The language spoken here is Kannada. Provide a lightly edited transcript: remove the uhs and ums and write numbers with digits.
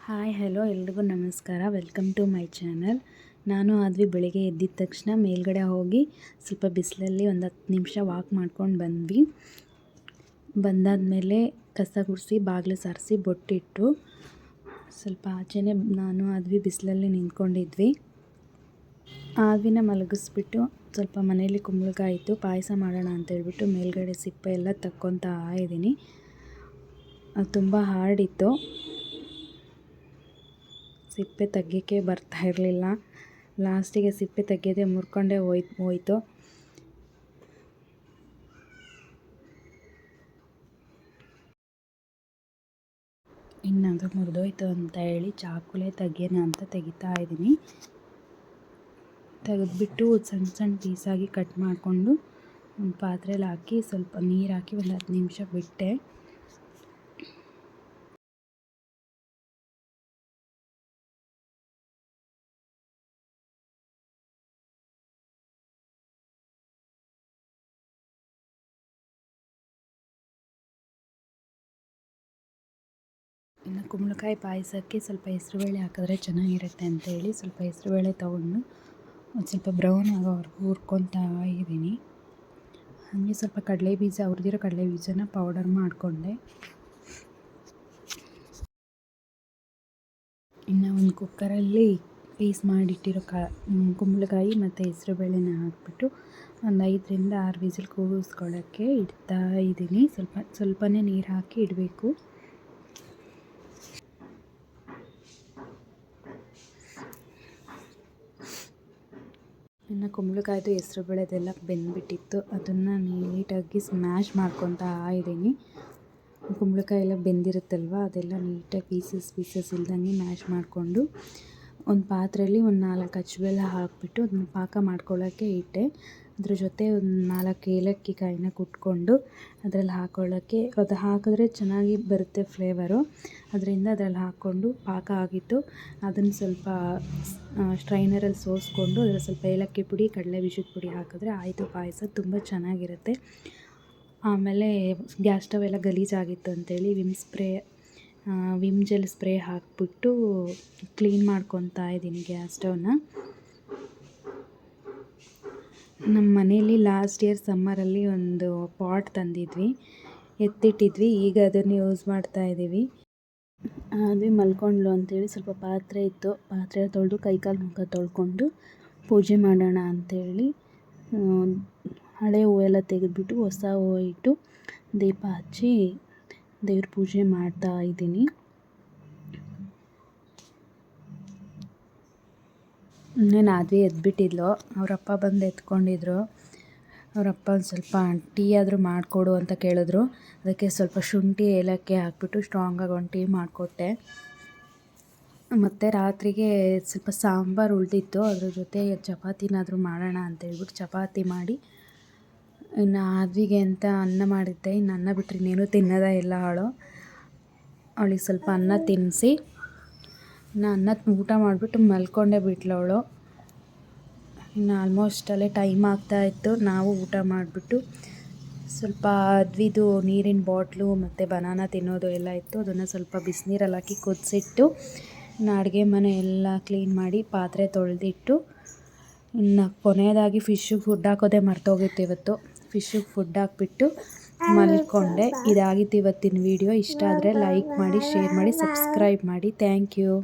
ಹಾಯ್ ಹಲೋ ಎಲ್ರಿಗೂ ನಮಸ್ಕಾರ. Welcome to my channel. ನಾನು ಆದ್ವಿ ಬೆಳಿಗ್ಗೆ ಎದ್ದಿದ ತಕ್ಷಣ ಮೇಲ್ಗಡೆ ಹೋಗಿ ಸ್ವಲ್ಪ ಬಿಸಿಲಲ್ಲಿ ಒಂದು 10 ನಿಮಿಷ ವಾಕ್ ಮಾಡ್ಕೊಂಡು ಬಂದ್ವಿ. ಬಂದಾದಮೇಲೆ ಕಸ ಗುಡಿಸಿ ಬಾಗಿಲು ಸಾರಿಸಿ ಬೊಟ್ಟಿಟ್ಟು ಸ್ವಲ್ಪ ಆಚೆನೇ ನಾನು ಆದ್ವಿ ಬಿಸಿಲಲ್ಲಿ ನಿಂತ್ಕೊಂಡಿದ್ವಿ. ಆದ್ವಿನ ಮಲಗಿಸ್ಬಿಟ್ಟು ಸ್ವಲ್ಪ ಮನೇಲಿ ಕುಂಬಳಕಾಯಿ ಇತ್ತು, ಪಾಯಸ ಮಾಡೋಣ ಅಂತೇಳ್ಬಿಟ್ಟು ಮೇಲ್ಗಡೆ ಸಿಪ್ಪೆ ಎಲ್ಲ ತಕ್ಕೊತಾ ಇದ್ದೀನಿ. ಅದು ತುಂಬ ಹಾರ್ಡಿತ್ತು, ಸಿಪ್ಪೆ ತೆಗಿಯೋಕ್ಕೆ ಬರ್ತಾ ಇರಲಿಲ್ಲ. ಲಾಸ್ಟಿಗೆ ಸಿಪ್ಪೆ ತೆಗೆಯೋದೇ ಮುರ್ಕೊಂಡೇ ಹೋಯಿತು. ಇನ್ನದು ಮುರಿದೋಯ್ತು ಅಂತ ಹೇಳಿ ಚಾಕುಲೇ ತೆಗಿಯೋಣ ಅಂತ ತೆಗಿತಾ ಇದ್ದೀನಿ. ತೆಗೆದ್ಬಿಟ್ಟು ಸಣ್ಣ ಸಣ್ಣ ಪೀಸಾಗಿ ಕಟ್ ಮಾಡಿಕೊಂಡು ಒಂದು ಪಾತ್ರೆಯಲ್ಲಿ ಹಾಕಿ ಸ್ವಲ್ಪ ನೀರು ಹಾಕಿ ಒಂದು 10 ನಿಮಿಷ ಬಿಟ್ಟೆ. ಇನ್ನು ಕುಂಬಳಕಾಯಿ ಪಾಯಸಕ್ಕೆ ಸ್ವಲ್ಪ ಹೆಸರುಬೇಳೆ ಹಾಕಿದ್ರೆ ಚೆನ್ನಾಗಿರುತ್ತೆ ಅಂತೇಳಿ ಸ್ವಲ್ಪ ಹೆಸರುಬೇಳೆ ತೊಗೊಂಡು ಒಂದು ಸ್ವಲ್ಪ ಬ್ರೌನ್ ಆಗೋವರೆಗೂ ಹುರ್ಕೊತಾ ಇದ್ದೀನಿ. ಹಾಗೆ ಸ್ವಲ್ಪ ಕಡಲೆಬೀಜ, ಹುರಿದಿರೋ ಕಡಲೆಬೀಜನ ಪೌಡರ್ ಮಾಡಿಕೊಂಡೆ. ಇನ್ನು ಒಂದು ಕುಕ್ಕರಲ್ಲಿ ಪೀಸ್ ಮಾಡಿಟ್ಟಿರೋ ಕುಂಬಳಕಾಯಿ ಮತ್ತು ಹೆಸರುಬೇಳೆನ ಹಾಕಿಬಿಟ್ಟು ಒಂದು 5ರಿಂದ 6 ವಿಸಿಲ್ ಕೂಗಿಸ್ಕೊಳ್ಳೋಕ್ಕೆ ಇಡ್ತಾ ಇದ್ದೀನಿ. ಸ್ವಲ್ಪನೇ ನೀರು ಹಾಕಿ ಇಡಬೇಕು. ಇನ್ನು ಕುಂಬಳಕಾಯ್ದು ಹೆಸರುಬೇಳೆದೆಲ್ಲ ಬೆಂದ್ಬಿಟ್ಟಿತ್ತು, ಅದನ್ನು ನೀಟಾಗಿ ಸ್ಮ್ಯಾಶ್ ಮಾಡ್ಕೊತಾ ಇದ್ದೀನಿ. ಕುಂಬಳಕಾಯಿ ಎಲ್ಲ ಬೆಂದಿರುತ್ತಲ್ವ, ಅದೆಲ್ಲ ನೀಟಾಗಿ ಪೀಸಸ್ ಇಲ್ದಂಗೆ ಮ್ಯಾಶ್ ಮಾಡಿಕೊಂಡು ಒಂದು ಪಾತ್ರೆಯಲ್ಲಿ ಒಂದು 4 ಅಚ್ಚುಬೆಲ್ಲ ಹಾಕಿಬಿಟ್ಟು ಅದನ್ನು ಪಾಕ ಮಾಡ್ಕೊಳ್ಳೋಕ್ಕೆ ಇಟ್ಟೆ. ಅದ್ರ ಜೊತೆ ಒಂದು 4 ಏಲಕ್ಕಿ ಕಾಯಿನ ಕುಟ್ಕೊಂಡು ಅದರಲ್ಲಿ ಹಾಕ್ಕೊಳ್ಳೋಕ್ಕೆ, ಅದು ಹಾಕಿದ್ರೆ ಚೆನ್ನಾಗಿ ಬರುತ್ತೆ ಫ್ಲೇವರು. ಅದರಿಂದ ಅದರಲ್ಲಿ ಹಾಕ್ಕೊಂಡು ಪಾಕ ಆಗಿತ್ತು, ಅದನ್ನು ಸ್ವಲ್ಪ ಸ್ಟ್ರೈನರಲ್ಲಿ ಸೋಸ್ಕೊಂಡು ಅದರಲ್ಲಿ ಸ್ವಲ್ಪ ಏಲಕ್ಕಿ ಪುಡಿ, ಕಡಲೆ ಬೀಜದ ಪುಡಿ ಹಾಕಿದ್ರೆ ಆಯಿತು ಪಾಯಸ. ತುಂಬ ಚೆನ್ನಾಗಿರುತ್ತೆ. ಆಮೇಲೆ ಗ್ಯಾಸ್ ಸ್ಟವ್ ಎಲ್ಲ ಗಲೀಜಾಗಿತ್ತು ಅಂತೇಳಿ ವಿಮ್ ಜೆಲ್ ಸ್ಪ್ರೇ ಹಾಕಿಬಿಟ್ಟು ಕ್ಲೀನ್ ಮಾಡ್ಕೊತಾ ಇದ್ದೀನಿ ಗ್ಯಾಸ್ ಸ್ಟವ್ನ. ನಮ್ಮ ಮನೇಲಿ ಲಾಸ್ಟ್ ಇಯರ್ ಸಮ್ಮರಲ್ಲಿ ಒಂದು ಪಾಟ್ ತಂದಿದ್ವಿ, ಎತ್ತಿಟ್ಟಿದ್ವಿ. ಈಗ ಅದನ್ನು ಯೂಸ್ ಮಾಡ್ತಾ ಇದ್ದೀವಿ. ಅದು ಮಲ್ಕೊಂಡ್ಲು ಅಂತೇಳಿ ಸ್ವಲ್ಪ ಪಾತ್ರೆ ಇತ್ತು, ಪಾತ್ರೆ ತೊಳೆದು ಕೈಕಾಲು ಮುಖ ತೊಳ್ಕೊಂಡು ಪೂಜೆ ಮಾಡೋಣ ಅಂಥೇಳಿ ಹಳೆ ಹೂವೆಲ್ಲ ತೆಗೆದುಬಿಟ್ಟು ಹೊಸ ಹೂವು ಇಟ್ಟು ದೀಪ ಹಚ್ಚಿ ದೇವ್ರ ಪೂಜೆ ಮಾಡ್ತಾ ಇದ್ದೀನಿ. ಇನ್ನೇನು ಆದ್ವಿ ಎದ್ಬಿಟ್ಟಿದ್ಲು, ಅವರಪ್ಪ ಬಂದು ಎತ್ಕೊಂಡಿದ್ರು. ಅವರಪ್ಪ ಒಂದು ಸ್ವಲ್ಪ ಟೀ ಆದರೂ ಮಾಡಿಕೊಡು ಅಂತ ಕೇಳಿದ್ರು. ಅದಕ್ಕೆ ಸ್ವಲ್ಪ ಶುಂಠಿ ಏಲಕ್ಕಿ ಹಾಕಿಬಿಟ್ಟು ಸ್ಟ್ರಾಂಗಾಗಿ ಒಂದು ಟೀ ಮಾಡಿಕೊಟ್ಟೆ. ಮತ್ತು ರಾತ್ರಿಗೆ ಸ್ವಲ್ಪ ಸಾಂಬಾರು ಉಳಿದಿತ್ತು, ಅದ್ರ ಜೊತೆ ಚಪಾತಿನಾದರೂ ಮಾಡೋಣ ಅಂತೇಳ್ಬಿಟ್ಟು ಚಪಾತಿ ಮಾಡಿ, ಇನ್ನು ಆದ್ವಿಗೆ ಅಂತ ಅನ್ನ ಮಾಡಿದ್ದೆ. ಇನ್ನು ಅನ್ನ ಬಿಟ್ಟರೆ ಇನ್ನೇನು ತಿನ್ನೋದೇ ಇಲ್ಲ ಅವಳಿಗೆ ಸ್ವಲ್ಪ ಅನ್ನ ತಿನ್ನಿಸಿ ಇನ್ನು ಅನ್ನ ಊಟ ಮಾಡಿಬಿಟ್ಟು ಮಲ್ಕೊಂಡೇ ಬಿಟ್ಲು ಅವಳು. ಇನ್ನು ಆಲ್ಮೋಸ್ಟ್ ಅಲ್ಲೇ ಟೈಮ್ ಆಗ್ತಾಯಿತ್ತು. ನಾವು ಊಟ ಮಾಡಿಬಿಟ್ಟು ಸ್ವಲ್ಪ ಆದ್ವಿದು ನೀರಿನ ಬಾಟ್ಲು ಮತ್ತು ಬನಾನಾ ತಿನ್ನೋದು ಎಲ್ಲ ಇತ್ತು, ಅದನ್ನು ಸ್ವಲ್ಪ ಬಿಸಿನೀರಲ್ಲಿ ಹಾಕಿ ಕುದಿಸಿಟ್ಟು ಇನ್ನು ಅಡುಗೆ ಮನೆ ಎಲ್ಲ ಕ್ಲೀನ್ ಮಾಡಿ ಪಾತ್ರೆ ತೊಳೆದಿಟ್ಟು ಇನ್ನು ಕೊನೆಯದಾಗಿ ಫಿಶ್ಶಿಗೆ ಫುಡ್ ಹಾಕೋದೇ ಮರ್ತೋಗಿತ್ತು ಇವತ್ತು. ಫಿಶ್ಶಿಗೆ ಫುಡ್ ಹಾಕ್ಬಿಟ್ಟು ಮಲ್ಕೊಂಡೆ. ಇದಾಗಿತ್ತು ಇವತ್ತಿನ ವೀಡಿಯೋ. ಇಷ್ಟ ಆದರೆ ಲೈಕ್ ಮಾಡಿ, ಶೇರ್ ಮಾಡಿ, ಸಬ್ಸ್ಕ್ರೈಬ್ ಮಾಡಿ. Thank you.